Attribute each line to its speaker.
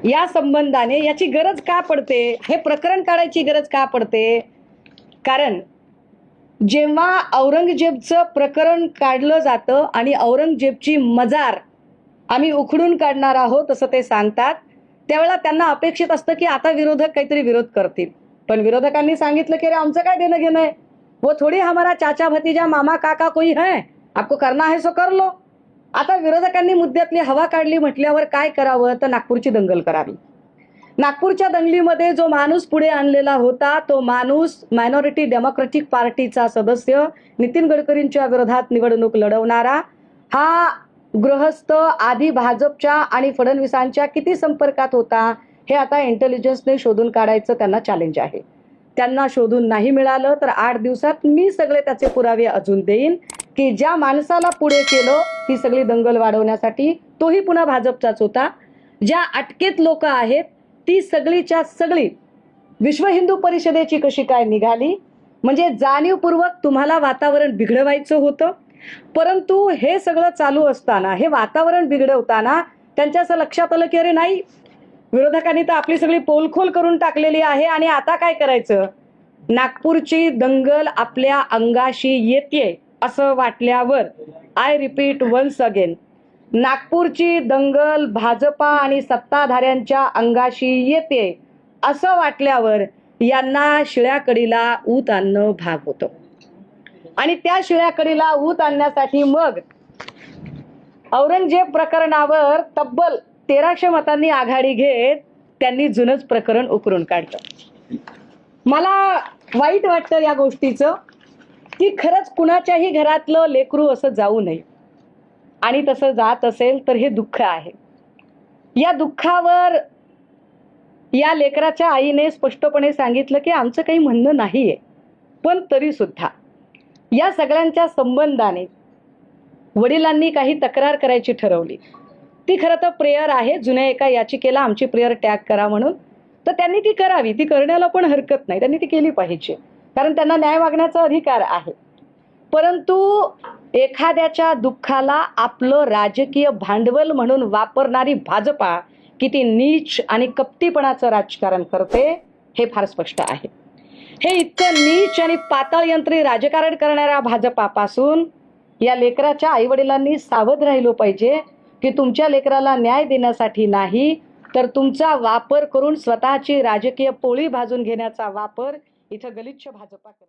Speaker 1: या संबंधाने याची गरज का पडते, हे प्रकरण काढायची गरज का पडते? कारण जेव्हा औरंगजेबचं प्रकरण काढलं जातं आणि औरंगजेबची मजार आम्ही उखडून काढणार आहोत असं ते सांगतात, त्यावेळेला त्यांना अपेक्षित असतं की आता विरोधक काहीतरी विरोध करतील. पण विरोधकांनी सांगितलं की अरे आमचं काय देणं घेणं आहे, वो थोडी हमारा चाचा भतीजा मामा काका कोई है, आपको करना है सो कर लो. आता विरोधकांनी मुद्द्यातली हवा काढली म्हटल्यावर काय करावं, तर नागपूरची दंगल करावी. नागपूरच्या दंगलीमध्ये जो माणूस पुढे आणलेला होता तो माणूस मायनॉरिटी डेमोक्रेटिक पार्टीचा सदस्य, नितीन गडकरींच्या विरोधात निवडणूक लढवणारा, हा गृहस्थ आधी भाजपच्या आणि फडणवीसांच्या किती संपर्कात होता हे आता इंटेलिजन्सने शोधून काढायचं त्यांना चॅलेंज आहे. त्यांना शोधून नाही मिळालं तर 8 दिवसात मी सगळे त्याचे पुरावे अजून देईन की ज्या माणसाला पुढे केलं ही सगळी दंगल वाढवण्यासाठी तोही पुन्हा भाजपचाच होता. ज्या अटकेत लोक आहेत ती सगळीच्या सगळी विश्व हिंदू परिषदेची कशी काय निघाली, म्हणजे जाणीवपूर्वक तुम्हाला वातावरण बिघडवायचं होतं. परंतु हे सगळं चालू असताना, हे वातावरण बिघडवताना त्यांच्या असं लक्षात आलं की अरे नाही, विरोधकांनी तर आपली सगळी पोलखोल करून टाकलेली आहे आणि आता काय करायचं, नागपूरची दंगल आपल्या अंगाशी येते असं वाटल्यावर, आय रिपीट वन्स अगेन, नागपूरची दंगल भाजपा आणि सत्ताधाऱ्यांच्या अंगाशी येते असं वाटल्यावर यांना शिळ्याकडीला ऊत आणणं भाग होतं. आणि त्या शिळ्याकडीला ऊत आणण्यासाठी मग औरंगजेब प्रकरणावर तब्बल 1300 मतांनी आघाडी घेत त्यांनी जुनंच प्रकरण उकरून काढलं. मला वाईट वाटतं या गोष्टीचं की खरंच कुणाच्याही घरातलं लेकरू असं जाऊ नये, आणि तसं जात असेल तर हे दुःख आहे. या दुःखावर या लेकराच्या आईने स्पष्टपणे सांगितलं की आमचं काही म्हणणं नाहीये, पण तरी सुद्धा या सगळ्यांच्या संबंधाने वडिलांनी काही तक्रार करायची ठरवली. ती खरं तर प्रेयर आहे, जुन्या एका याचिकेला आमची प्रेयर टॅग करा म्हणून, तर त्यांनी ती करावी, ती करण्याला पण हरकत नाही, त्यांनी ती केली पाहिजे, कारण त्यांना न्याय मागण्याचा अधिकार आहे. परंतु एखाद्याच्या दुःखाला आपलं राजकीय भांडवल म्हणून वापरणारी भाजपा किती नीच आणि कपटीपणाचं राजकारण करते हे फार स्पष्ट आहे. हे इतकं नीच आणि पाताळयंत्री राजकारण करणाऱ्या भाजपापासून या लेकराच्या आईवडिलांनी सावध राहिलो पाहिजे की तुमच्या लेकराला न्याय देण्यासाठी नाही तर तुमचा वापर करून स्वतःची राजकीय पोळी भाजून घेण्याचा वापर इथं गलिच्छ भाजपा करते.